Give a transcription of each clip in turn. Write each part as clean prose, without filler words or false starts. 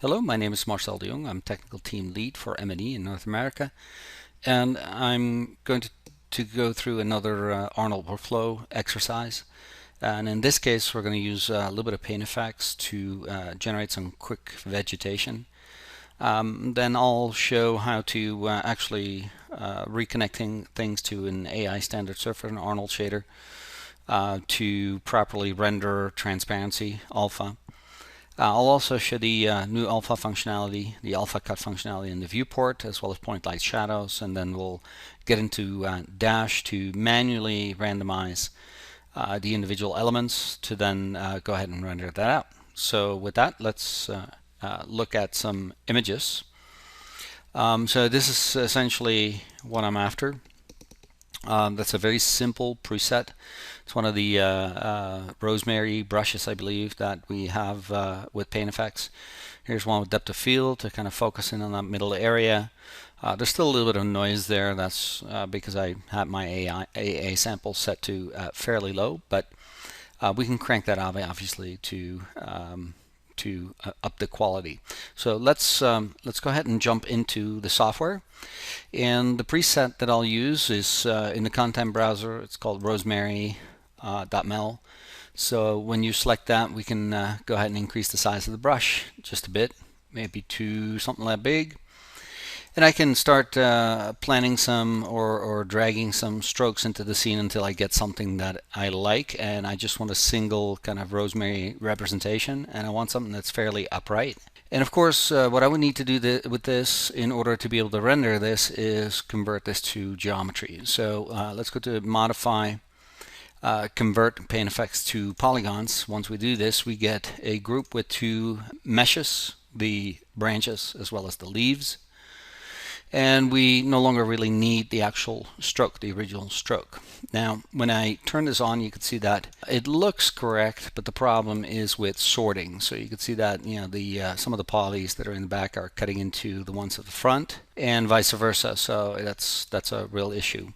Hello, my name is Marcel de Jong. I'm Technical Team Lead for M&E in North America, and I'm going to go through another Arnold Workflow exercise. And in this case, we're going to use a little bit of paint effects to generate some quick vegetation. Then I'll show how to actually reconnecting things to an AI standard surface, an Arnold shader, to properly render transparency alpha. I'll also show the new alpha functionality, the alpha cut functionality in the viewport, as well as point light shadows, and then we'll get into Dash to manually randomize the individual elements to then go ahead and render that out. So with that, let's look at some images. So this is essentially what I'm after. That's a very simple preset. It's one of the rosemary brushes, I believe, that we have with paint effects. Here's one with depth of field to kind of focus in on that middle area. There's still a little bit of noise there. That's because I had my AA sample set to fairly low, but we can crank that up obviously to up the quality. So let's go ahead and jump into the software. And the preset that I'll use is in the content browser. It's called rosemary.ml. So when you select that, we can go ahead and increase the size of the brush just a bit, maybe to something that big. And I can start planning some or dragging some strokes into the scene until I get something that I like. And I just want a single kind of rosemary representation, and I want something that's fairly upright. And of course, what I would need to do with this in order to be able to render this is convert this to geometry. So let's go to Modify, Convert Paint Effects to Polygons. Once we do this, we get a group with two meshes, the branches as well as the leaves. And we no longer really need the actual stroke, the original stroke. Now, when I turn this on, you can see that it looks correct, but the problem is with sorting. So you can see that some of the polys that are in the back are cutting into the ones at the front, and vice versa. So that's a real issue.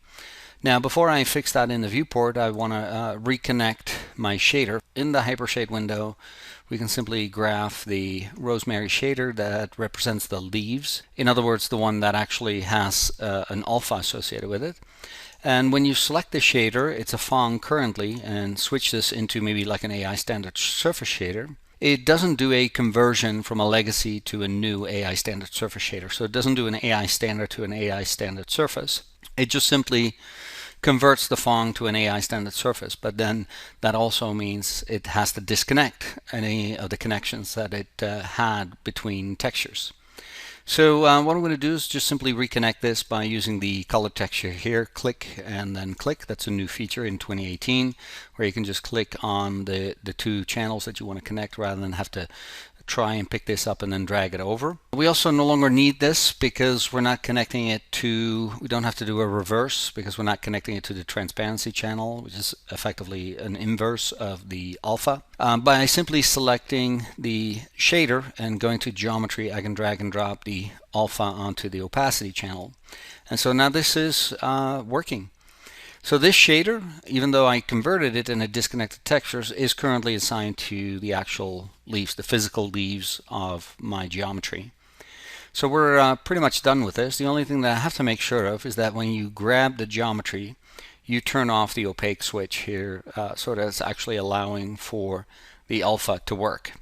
Now, before I fix that in the viewport, I want to reconnect my shader. In the Hypershade window, we can simply graph the rosemary shader that represents the leaves. In other words, the one that actually has an alpha associated with it. And when you select the shader, it's a Fong currently, and switch this into maybe like an AI standard surface shader. It doesn't do a conversion from a legacy to a new AI standard surface shader. So it doesn't do an AI standard to an AI standard surface. It just simply converts the Fong to an AI standard surface, but then that also means it has to disconnect any of the connections that it had between textures. So what I'm going to do is just simply reconnect this by using the color texture here, click and then click. That's a new feature in 2018 where you can just click on the two channels that you want to connect rather than have to try and pick this up and then drag it over. We also no longer need this because we're not connecting it to, we don't have to do a reverse because we're not connecting it to the transparency channel, which is effectively an inverse of the alpha. By simply selecting the shader and going to geometry, I can drag and drop the alpha onto the opacity channel. And so now this is working. So this shader, even though I converted it and it disconnected textures, is currently assigned to the actual leaves, the physical leaves of my geometry. So we're pretty much done with this. The only thing that I have to make sure of is that when you grab the geometry, you turn off the opaque switch here so that it's actually allowing for the alpha to work.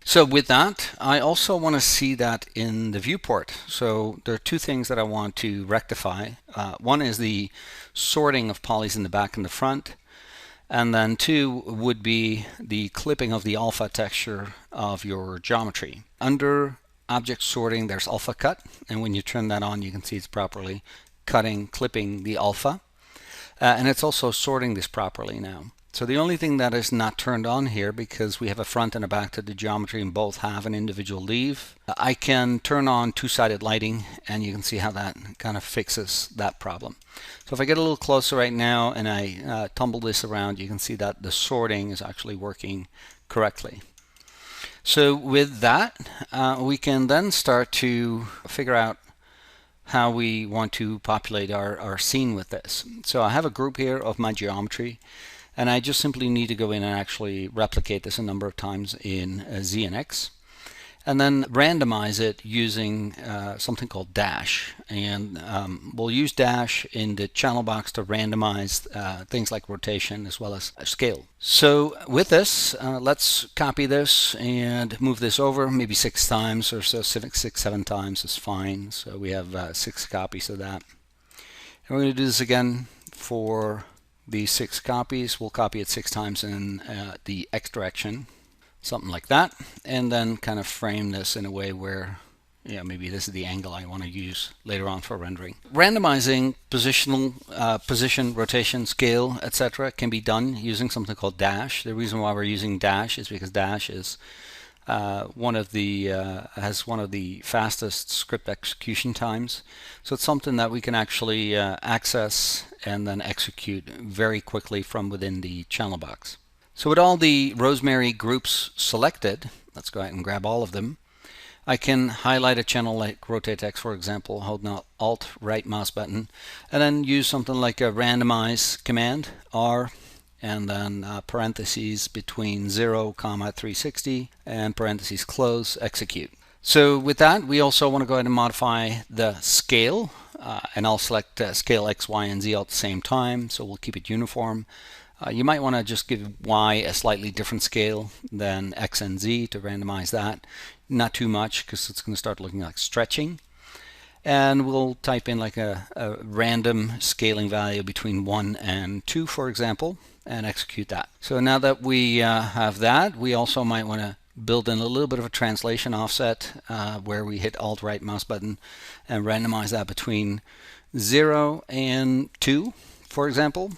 So with that, I also want to see that in the viewport. So there are two things that I want to rectify. One is the sorting of polys in the back and the front. And then two would be the clipping of the alpha texture of your geometry. Under object sorting, there's alpha cut. And when you turn that on, you can see it's properly clipping the alpha. And it's also sorting this properly now. So the only thing that is not turned on here, because we have a front and a back to the geometry and both have an individual leaf, I can turn on two-sided lighting and you can see how that kind of fixes that problem. So if I get a little closer right now and I tumble this around, you can see that the sorting is actually working correctly. So with that, we can then start to figure out how we want to populate our scene with this. So I have a group here of my geometry. And I just simply need to go in and actually replicate this a number of times in Z and X. and then randomize it using something called dash. And we'll use dash in the channel box to randomize things like rotation as well as scale. So with this, let's copy this and move this over maybe 6 times or so. 6-7 times is fine. So we have 6 copies of that. And we're going to do this again for the 6 copies. We'll copy it 6 times in the X direction. Something like that, and then kind of frame this in a way where, maybe this is the angle I want to use later on for rendering. Randomizing position, rotation, scale, etc. can be done using something called dash. The reason why we're using dash is because dash is has one of the fastest script execution times. So it's something that we can actually access and then execute very quickly from within the channel box. So with all the Rosemary groups selected, let's go ahead and grab all of them. I can highlight a channel like Rotate X, for example, holding Alt right mouse button, and then use something like a Randomize command, R, and then parentheses between 0, 360, and parentheses close, execute. So with that, we also want to go ahead and modify the scale, and I'll select scale X, Y, and Z all at the same time, so we'll keep it uniform. You might want to just give Y a slightly different scale than X and Z to randomize that. Not too much, because it's going to start looking like stretching. And we'll type in like a random scaling value between 1 and 2, for example, and execute that. So now that we have that, we also might want to build in a little bit of a translation offset where we hit Alt right mouse button and randomize that between 0 and 2, for example,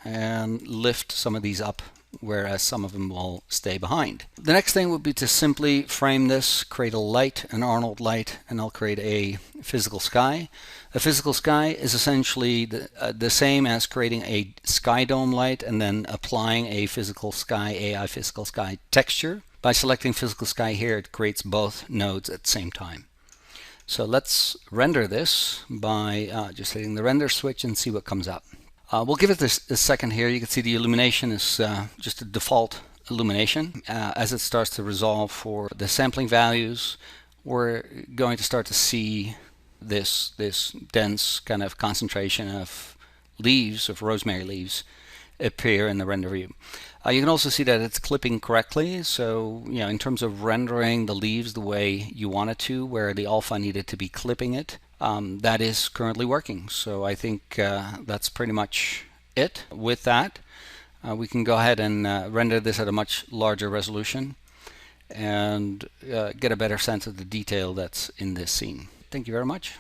and lift some of these up, whereas some of them will stay behind. The next thing would be to simply frame this, create a light, an Arnold light, and I'll create a physical sky. A physical sky is essentially the same as creating a sky dome light and then applying a physical sky, AI physical sky texture. By selecting physical sky here, it creates both nodes at the same time. So let's render this by just hitting the render switch and see what comes up. We'll give it a second here. You can see the illumination is just a default illumination. As it starts to resolve for the sampling values, we're going to start to see this dense kind of concentration of leaves, of rosemary leaves, appear in the render view. You can also see that it's clipping correctly. So, in terms of rendering the leaves the way you want it to, where the alpha needed to be clipping it, that is currently working. So I think that's pretty much it. With that, we can go ahead and render this at a much larger resolution and get a better sense of the detail that's in this scene. Thank you very much.